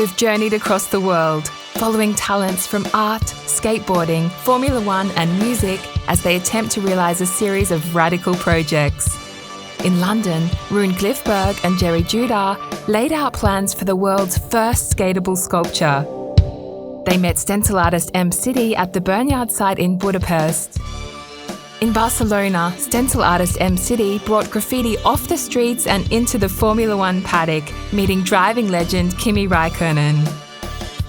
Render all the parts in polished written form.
We've journeyed across the world, following talents from art, skateboarding, Formula One and music as they attempt to realise a series of radical projects. In London, Rune Glifberg and Gerry Judah laid out plans for the world's first skatable sculpture. They met stencil artist M-City at the Burnyard site in Budapest. In Barcelona, stencil artist M-City brought graffiti off the streets and into the Formula One paddock, meeting driving legend Kimi Raikkonen.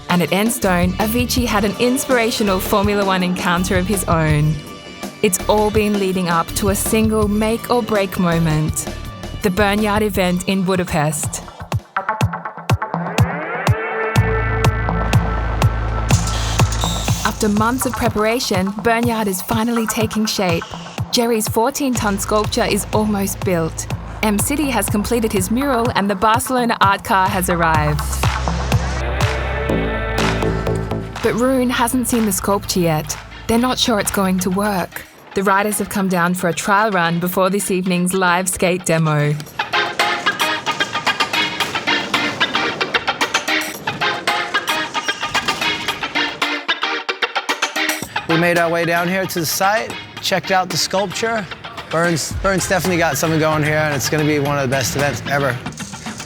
And at Enstone, Avicii had an inspirational Formula One encounter of his own. It's all been leading up to a single make-or-break moment, the Burnyard event in Budapest. After months of preparation, Burnyard is finally taking shape. Gerry's 14-ton sculpture is almost built. M-City has completed his mural and the Barcelona art car has arrived. But Rune hasn't seen the sculpture yet. They're not sure it's going to work. The riders have come down for a trial run before this evening's live skate demo. We made our way down here to the site, checked out the sculpture. Burns definitely got something going here, and it's going to be one of the best events ever.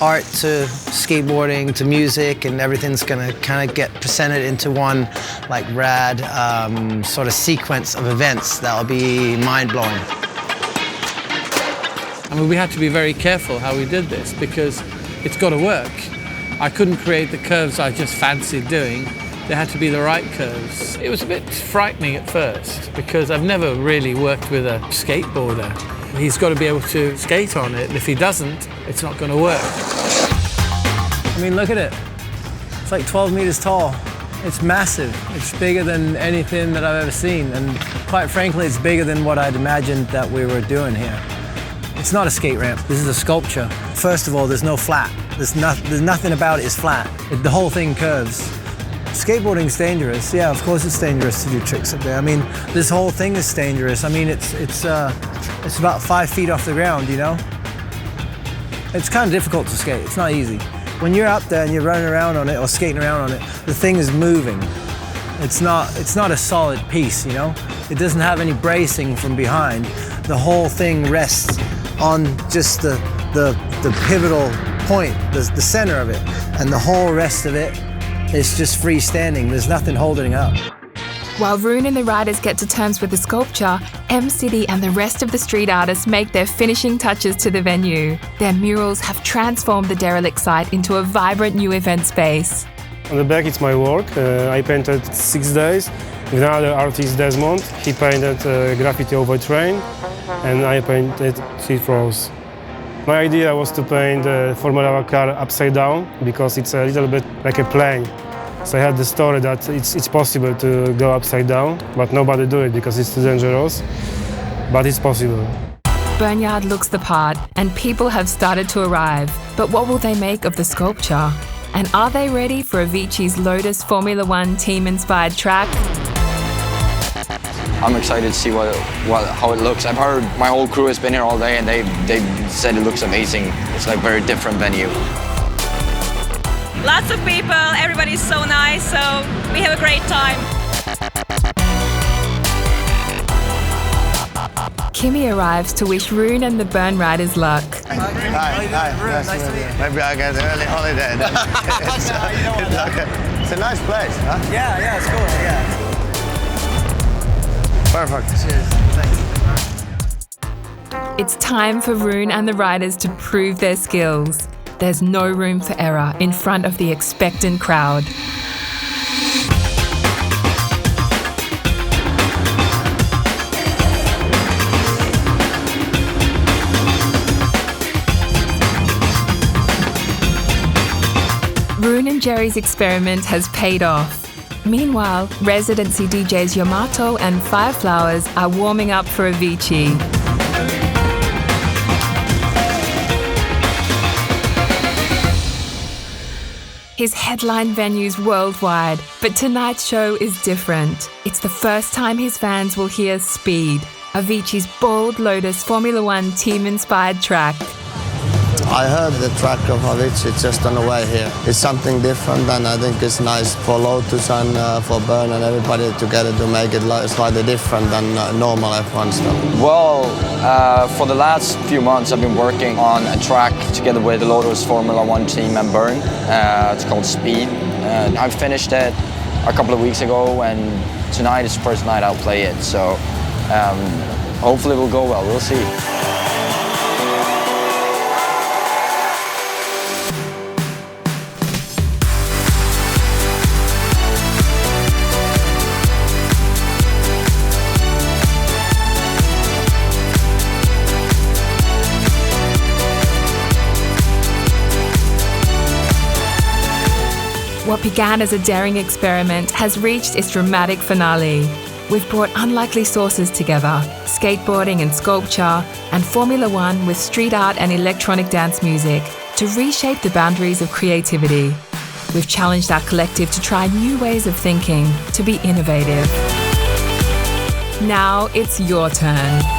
Art to skateboarding to music, and everything's going to kind of get presented into one like rad sort of sequence of events that'll be mind-blowing. I mean, we had to be very careful how we did this because it's got to work. I couldn't create the curves I just fancied doing. They had to be the right curves. It was a bit frightening at first because I've never really worked with a skateboarder. He's got to be able to skate on it, and if he doesn't, it's not going to work. I mean, look at it. It's like 12 meters tall. It's massive. It's bigger than anything that I've ever seen, and quite frankly, it's bigger than what I'd imagined that we were doing here. It's not a skate ramp. This is a sculpture. First of all, there's no flat. There's nothing about it is flat. The whole thing curves. Skateboarding's dangerous. Yeah, of course it's dangerous to do tricks up there. I mean, this whole thing is dangerous. I mean, it's about 5 feet off the ground, you know? It's kind of difficult to skate. It's not easy. When you're up there and you're running around on it or skating around on it, the thing is moving. It's not a solid piece, you know? It doesn't have any bracing from behind. The whole thing rests on just the pivotal point, the center of it, and the whole rest of it is just freestanding. There's nothing holding it up. While Rune and the riders get to terms with the sculpture, M-City and the rest of the street artists make their finishing touches to the venue. Their murals have transformed the derelict site into a vibrant new event space. On the back it's my work. I painted 6 days with another artist, Desmond. He painted graffiti over train and I painted 3 rows. My idea was to paint the Formula One car upside down because it's a little bit like a plane. So I had the story that it's possible to go upside down, but nobody do it because it's too dangerous, but it's possible. Burnyard looks the part and people have started to arrive. But what will they make of the sculpture? And are they ready for Avicii's Lotus Formula One Team-inspired track? I'm excited to see how it looks. I've heard my whole crew has been here all day and they said it looks amazing. It's like a very different venue. Lots of people, everybody's so nice, so we have a great time. Kimi arrives to wish Rune and the Burn riders luck. Hi. Nice to meet you. Maybe I get an early holiday. It's a nice place, huh? Yeah, it's cool, yeah. Perfect. Cheers. Thanks. It's time for Rune and the riders to prove their skills. There's no room for error in front of the expectant crowd. Rune and Gerry's experiment has paid off. Meanwhile, residency DJs Yamato and Fireflowers are warming up for Avicii. His headline venues worldwide, but tonight's show is different. It's the first time his fans will hear Speed, Avicii's bold Lotus Formula One Team-inspired track. I heard the track of Avicii just on the way here. It's something different, and I think it's nice for Lotus and for Bern and everybody together to make it slightly different than normal F1 stuff. Well, for the last few months I've been working on a track together with the Lotus F1 Team and Bern. It's called Speed. I finished it a couple of weeks ago, and tonight is the first night I'll play it. So hopefully it will go well. We'll see. What began as a daring experiment has reached its dramatic finale. We've brought unlikely sources together, skateboarding and sculpture, and Formula One with street art and electronic dance music, to reshape the boundaries of creativity. We've challenged our collective to try new ways of thinking, to be innovative. Now it's your turn.